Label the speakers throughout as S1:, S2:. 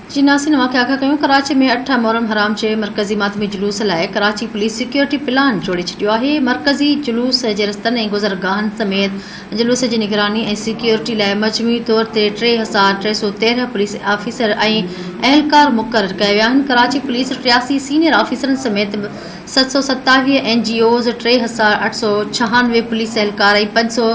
S1: जी नासिन वाक़िया आगाह कयूं। कराची में 8 मुहर्रम हराम जे मरकज़ी मातमी जुलूस लाइ कराची पुलिस सिक्योरिटी प्लान जोड़े छॾियो आहे। मरकज़ी जुलूस जे रस्तनि ऐं गुज़रगाहनि समेत जुलूस जी निगरानी ऐं सिक्योरिटी लाइ मजमूई तौर ते 3313 पुलिस ऑफिसर ऐं अहलकार मुक़रर कया विया आहिनि। कराची पुलिस 83 सीनियर ऑफिसरनि समेत 727 NGOs, 3896 पुलिस एहलकार ऐं 500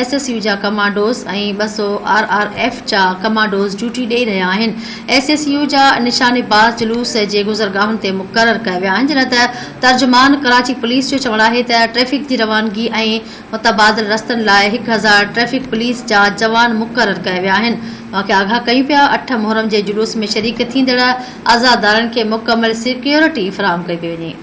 S1: SSU जा कमांडोज़ ऐं 200 RRF जा कमांडोज़ ड्यूटी ॾेई रहिया आहिनि। SSU जा निशानेबाज़ जुलूस जे गुज़रगाहुनि ते मुक़रर कया विया आहिनि, जिन त तर्जुमान कराची पुलिस जो चवणु आहे त ट्रैफ़िक जी रवानगी ऐं मुतबादिल रस्तनि लाइ 1000 ट्रैफ़िक पुलिस जा जवान मुक़रर कया विया आहिनि। वाक़िया आगाह कयूं पिया। 8 मुहर्रम जे जुलूस में शरीक थींदड़ आज़ादारनि खे मुकमल सिक्योरिटी फ़राहम कई पई वञे।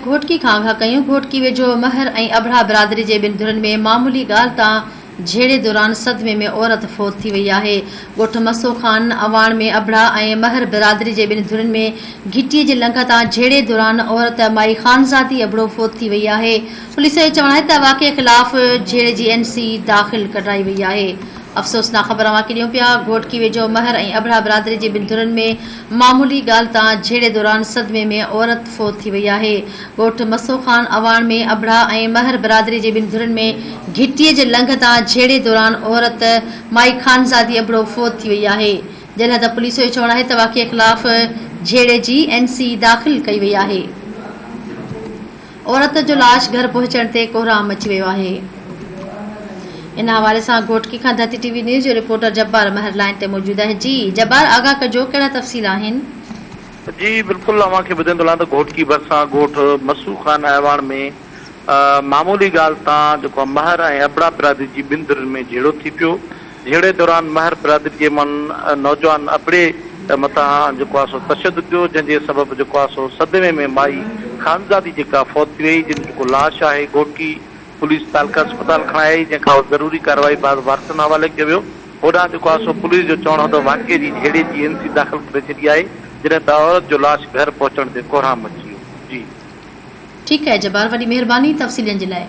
S1: घोटकी खां आगाह कयूं। घोटकी वेझो महर ऐं अबड़ा बिरादरी जे ॿिनि धुरनि में मामूली ॻाल्हि तां झेड़े दौरान सदमे में औरत फ़ौत थी वई आहे। ॻोठ मसो ख़ान अवाण में अबड़ा ऐं महर बिरादरी जे ॿिनि धुरनि में घिटीअ जे लंघ तां झेड़े दौरान औरत माई ख़ानज़ादी अबड़ो फ़ौत थी वई आहे। पुलिस जो चवणु आहे त वाक़िए ख़िलाफ़ झेड़े जी NC दाख़िल कराई वई आहे। अफ़सोसनाक ख़बर वाक़ी ॾियूं पिया। घोटकी वेझो महर ऐं अबड़ा बिरादरी जे ॿिनि धुरनि में मामूली ॻाल्हि तां झेड़े दौरान सदमे में औरत फ़ौत थी वई आहे। ॻोठ मसो ख़ान अवाण में अबड़ा ऐं महर बिरादरी जे ॿिनि धुरनि में घिटीअ जे लंघ तां झेड़े दौरान औरत माई ख़ानज़ादी अबड़ो फ़ौत थी वई आहे। जॾहिं त पुलिस जो चवणु आहे त वाक़िए ख़िलाफ़ झेड़े जी NC दाख़िल कई वई आहे। औरत जो लाश घर पहुचण ते कोहराम मची वियो आहे। इन हवाले सां घोटकी खां धरती TV न्यूज़ जो रिपोर्टर जब्बार महर लाइन ते मौजूद आहे। जी जब्बार, आगाह कजो, कहिड़ा तफ़सील आहिनि?
S2: जी बिल्कुलु, अव्हांखे ॿुधाईंदो हलां त घोटकी भरिसां ॻोठ मसू ख़ान अवाण में मामूली ॻाल्हि तां जेको महर ऐं अबड़ा बिरादरी जी ॿिनि धुरनि में झेड़ो थी पियो। झेड़े दौरान महर बिरादरी जे नौजवान अबड़े मथां जेको आहे सो तशदुद कयो, जंहिंजे सबबु जेको आहे सो सदमे में माई ख़ानज़ादी जेका फ़ौत थी वई, जिन जेको लाश आहे घोटकी पुलिस तालका अस्पताल खणाई, जंहिंखां ज़रूरी कार्रवाई बाद वारसनि हवाले कयो वियो। होॾां जेको आहे सो पुलिस जो चवणु हो त वाक़िए जी झेड़े जी NC दाख़िल करे छॾी आहे, जॾहिं त औरत जो लाश घर पहुचण ते कोहराम मची वियो। जी
S1: ठीकु आहे जब्बार, वॾी महिरबानी तफ़सीलनि जे लाइ।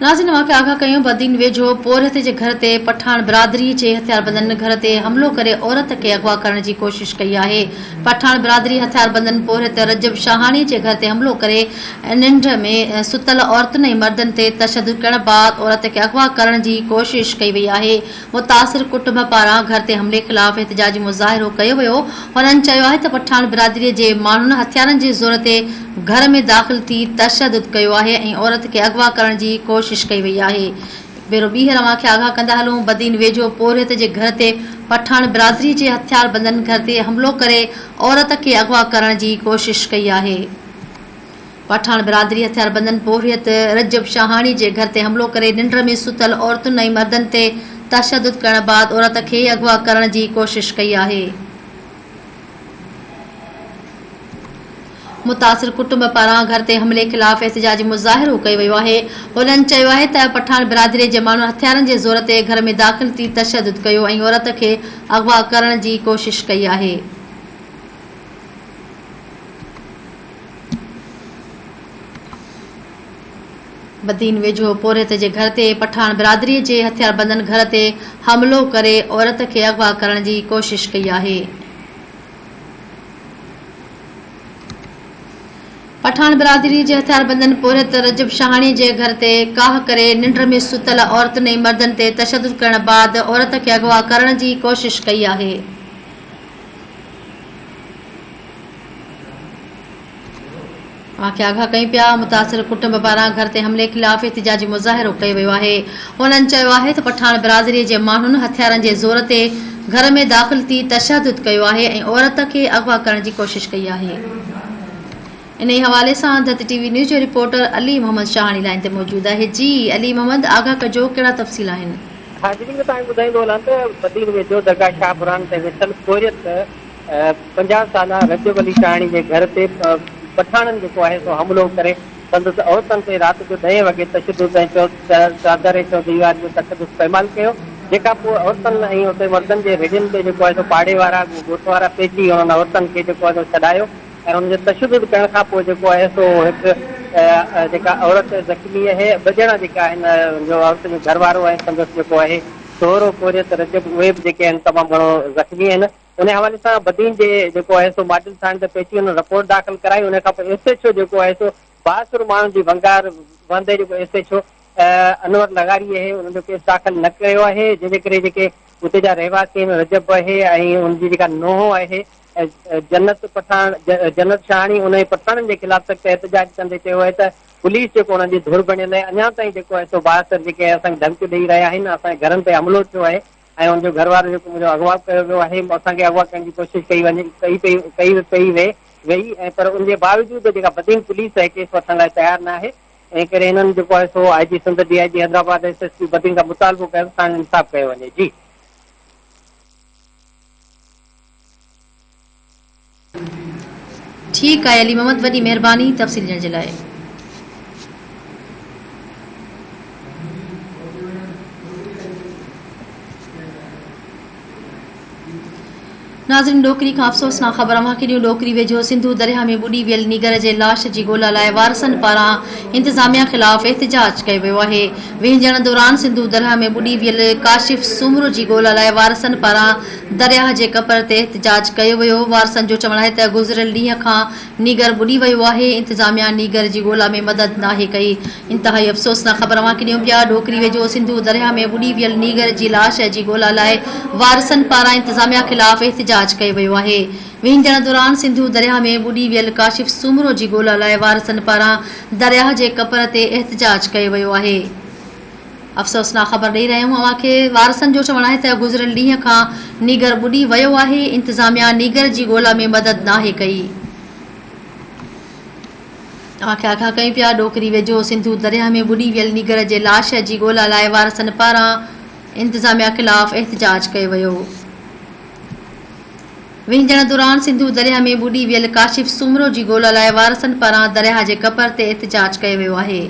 S1: नाज़रीन, वाक़िया आगाह कयूं। बदीन वेझो पोरहत जे घर ते पठान बिरादरी जे हथियारबंदनि घर ते हमलो करे औरत खे अगवा करण जी कोशिश कई आहे। पठान बिरादरी हथियारबंदनि पोरहत रजब शाहानी जे घर ते हमलो करे निंड में सुतल औरतुनि ऐं मर्दनि ते तशदुद करण बाद औरत खे अगवा करण जी कोशिश कई वई आहे। मुतासिर कुटुंब पारां घर ते हमले ख़िलाफ़ एहतिजाजी मुज़ाहिरो कयो वियो। हुननि चयो आहे त पठान बिरादरीअ जे माण्हुनि हथियारनि जे ज़ोर ते घर में दाख़िल थी तशदुद कयो आहे ऐं औरत खे अगवा करण जी कोशिश कई वई आहे। भेरो ॿीहर अव्हांखे आगाह कंदा हलूं। बदीन वेझो पोरहत जे घर ते पठान बिरादरी जे हथियारबंदनि घर ते हमलो करे औरत खे अगवा करण जी कोशिश कई आहे। पठान बिरादरी हथियारबंदनि पोरहत रजब शाहानी जे घर ते हमलो करे निंड में सुतल औरतुनि ऐं मर्दनि ते तशदुद करण बाद औरत खे अगवा करण जी कोशिश कई आहे। मुतासिर कुटुंब पारां घर ते हमले ख़िलाफ़ एहतिजाजी मुज़ाहिरो कयो वियो आहे। हुननि चयो आहे त पठान बिरादरी जे माण्हू हथियारनि जे ज़ोर ते घर में दाख़िल थी तशदुद कयो ऐं औरत खे अगवा करण जी कोशिश कई आहे। बदीन वेझो पोरहत जे घर ते पठान बिरादरी जे हथियारबंदनि घर ते हमलो करे औरत खे अगवा करण जी कोशिश कई आहे। पठान बिरादरी जे हथियारबंदनि पोरहत रजब शाहानी जे घर ते काह करे निंड में सुतल औरतुनि ऐं मर्दनि ते तशदुद करण बाद औरत खे अगवा करण जी कोशिश कई आहे। वाक़िया आगाह कयूं पिया। मुतासिर कुटुंब पारां घर ते हमले ख़िलाफ़ एहतिजाजी मुज़ाहिरो कयो वियो आहे। हुननि चयो आहे त पठान बिरादरीअ जे माण्हुनि हथियारनि जे ज़ोर ते घर में दाख़िल थी तशदुद कयो आहे ऐं औरत खे अगवा करण जी कोशिश कई आहे। इन हवाले सां धरती TV न्यूज़ जो रिपोर्टर अली मोहम्मद शाहानी लाइन ते मौजूद आहे। जी अली मोहम्मद, आगाह कजो, कहिड़ा तफ़सील आहिनि?
S3: हाज़िरी में तव्हांखे ॿुधाईंदो हलां त बदीन वेझो दरगाह शाहपुरान ते वेठल कोरियत 50 साल रजब अली शाहाणी जे घर ते पठाणनि जेको आहे सो हमलो करे संदसि औरतुनि ते राति जो 10 वॻे तशदुद ऐं चादर चौधरीवार जो तशदुद इस्तेमालु कयो, जेका पोइ औरतुनि ऐं उते मर्दनि जे रेडियुनि ते जेको आहे सो पाड़े वारा ॻोठ वारा पेची उन्हनि औरतुनि खे जेको आहे सो छॾायो ऐं हुनजे तशदुद करण खां पोइ जेको आहे सो हिकु जेका औरत ज़ख़्मी आहे, ॿ ॼणा जेका आहिनि जो औरत जो घर वारो आहे संदसि जेको आहे सोहरो कोरियत रजब, उहे बि जेके आहिनि तमामु घणो ज़ख़्मी आहिनि। उन हवाले सां बदीन जे जेको आहे सो माडल थाणे ते पेची हुन रिपोर्ट दाख़िल कराई। उन खां पोइ SHO जेको आहे सो 62 माण्हुनि जी भंगार वंदे जेको SHO अनवर लगारी आहे उन जो केस दाख़िल न कयो आहे, जंहिंजे करे जेके उते जा रहवासी आहिनि रजब आहे ऐं उनजी जेका नोह आहे जन्नत शाहाणी उन पठाणनि जे ख़िलाफ़ सख़्त एहतजाज कंदे चयो आहे त पुलिस जेको उन्हनि जी धुर बणियल आहे, अञा ताईं जेको आहे सो 72 जेके असांखे धमकियूं ॾेई रहिया आहिनि, असांजे घरनि ते हमिलो थियो आहे ऐं हुनजो घर वारो जेको मुंहिंजो अगवा कयो वियो आहे, असांखे अगवा करण जी कोशिशि कई वई ऐं पर उनजे बावजूदि जेका बदीन पुलिस आहे केस वठण लाइ तयारु न आहे। ऐं करे हिननि जेको आहे सो IG Sindh DIG Hyderabad SSP Badin खां मुतालबो कयो तव्हां इंसाफ़ कयो वञे। जी
S1: ठीक आहे अली मोहम्मद, वॾी महिरबानी तफ़सील ॾियण जे लाइ। नाज़रीन, डोकरी खां अफ़सोसनाक ख़बर अव्हांखे ॾियूं। डोकरी वेझो सिंधु दरिया में ॿुॾी वियल नीगर जे लाश जी ॻोल्हा लाइ वारसनि पारां इंतिज़ामिया ख़िलाफ़ एहतिजाज कयो वियो आहे। विहंजण दौरान सिंधु दरिया में ॿुॾी वियल काशिफ़ सुमरो जी ॻोल्हा लाइ वारसनि पारां दरिया जे कपर ते एहतिजाज कयो वियो। वारसनि जो चवणु आहे त गुज़िरियल ॾींहं खां नीगर ॿुॾी वियो आहे। इंतिज़ामिया नीगर जी ॻोल्हा में मदद नाहे कई। इंतिहाई अफ़सोसनाक ख़बर अव्हांखे ॾियूं पिया। डोकरी वेझो सिंधु दरिया में ॿुॾी वियल नीगर जी लाश जी ॻोल्हा लाइ वारसनि पारां इंतिज़ामिया ख़िलाफ़ एहतिजाज कयो वियो आहे। विहंजण दौरान सिंधु दरिया में ॿुॾी वियल काशिफ़ सुमरो जी ॻोल्हा लाइ वारसनि पारां दरिया जे कपर ते एहतिजाज कयो वियो आहे। अफ़सोसनाक ख़बर ॾेई रहिया आहियूं अव्हांखे। वारसनि जो चवणु आहे त गुज़िरियल ॾींहं खां नीगर ॿुॾी वियो आहे। इंतिज़ामिया नीगर जी ॻोल्हा में मदद नाहे कई। अव्हांखे आगाह कयूं पिया। डोकरी वेझो सिंधु दरिया में ॿुॾी वियल नीगर जे लाश जी ॻोल्हा लाइ वारसनि पारां इंतिज़ामिया ख़िलाफ़ एहतिजाज कयो वियो। विहंजण दौरान सिंधु दरिया में ॿुॾी वियल काशिफ़ सुमरो जी ॻोल्हा लाइ वारसनि पारां दरिया जे कपर ते एहतिजाज कयो वियो आहे।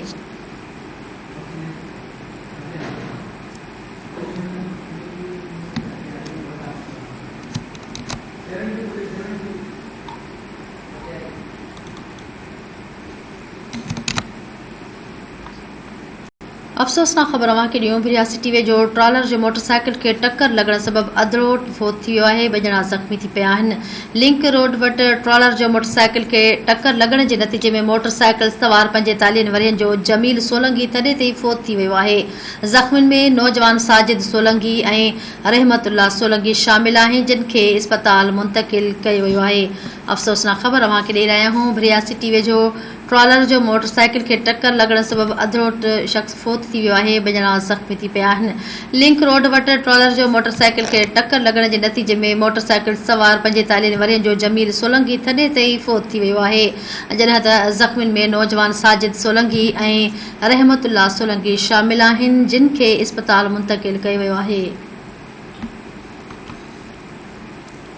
S1: अफ़सोसनाक ख़बर अव्हांखे ॾियूं। रियासती वेझो ट्रॉलर जो मोटरसाइकिल खे टक्कर लॻण सबबि अधरोट फोत थी वियो आहे। 2 ॼणा ज़ख़्मी थी पिया आहिनि। लिंक रोड वटि ट्रॉलर जो मोटरसाइकिल खे टक्कर लॻण जे नतीजे में मोटरसाइकिल सवार 45 वरियनि जो जमील सोलंगी तॾहिं ते ई फोत थी वियो आहे। ज़ख़्मियुनि में नौजवान साजिद सोलंगी ऐं रहमतुल्लाह सोलंगी शामिल आहिनि, जिन खे इस्पताल मुंतक़िल कयो वियो आहे। अफ़सोसनाक ख़बर अव्हांखे ॾेई रहिया आहियूं। रियासती वेझो ट्रॉलर जो मोटरसाइकिल खे टक्कर लॻण सबबि अधरोट शख़्स फोत थी वियो आहे। 2 ॼणा ज़ख़्मी थी पिया आहिनि। लिंक रोड वटि ट्रॉलर जो मोटरसाइकिल खे टक्कर लॻण जे नतीजे में मोटरसाइकिल सवार 45 वरियनि जो जमील सोलंगी तॾहिं ते ई फोत थी वियो आहे, जॾहिं त ज़ख़्मियुनि में नौजवान साजिद सोलंगी ऐं रहमतुल्लाह सोलंगी शामिल आहिनि, जिन खे इस्पताल मुंतक़िल कयो वियो आहे।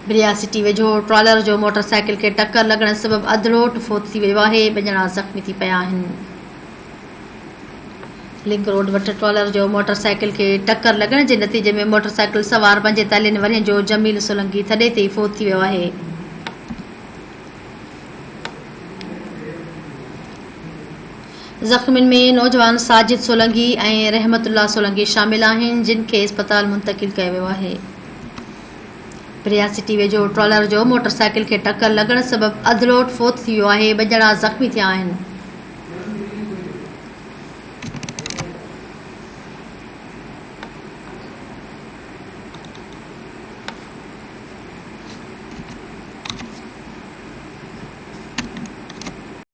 S1: रियासती वेझो ट्रॉलर जो मोटरसाइकिल खे टक्कर लॻण सबबि अधरोट फोत थी वियो आहे। 2 ॼणा ज़ख़्मी थी पिया आहिनि। लिंक रोड वटि ट्रॉलर जो मोटरसाइकिल खे टक्कर लॻण जे नतीजे में मोटरसाइकिल सवार 45 वरियनि जो जमील सोलंगी तॾहिं ते ई फोत थी वियो आहे। ज़ख़्मियुनि में नौजवान साजिद सोलंगी ऐं रहमतुल्लाह सोलंगी शामिल आहिनि, जिन खे इस्पताल मुंतक़िल कयो वियो आहे। रियासती वेझो ट्रॉलर जो मोटरसाइकिल खे टक्कर लॻण सबबि अधरोट फोत थी वियो आहे। 2 ॼणा ज़ख़्मी थिया आहिनि।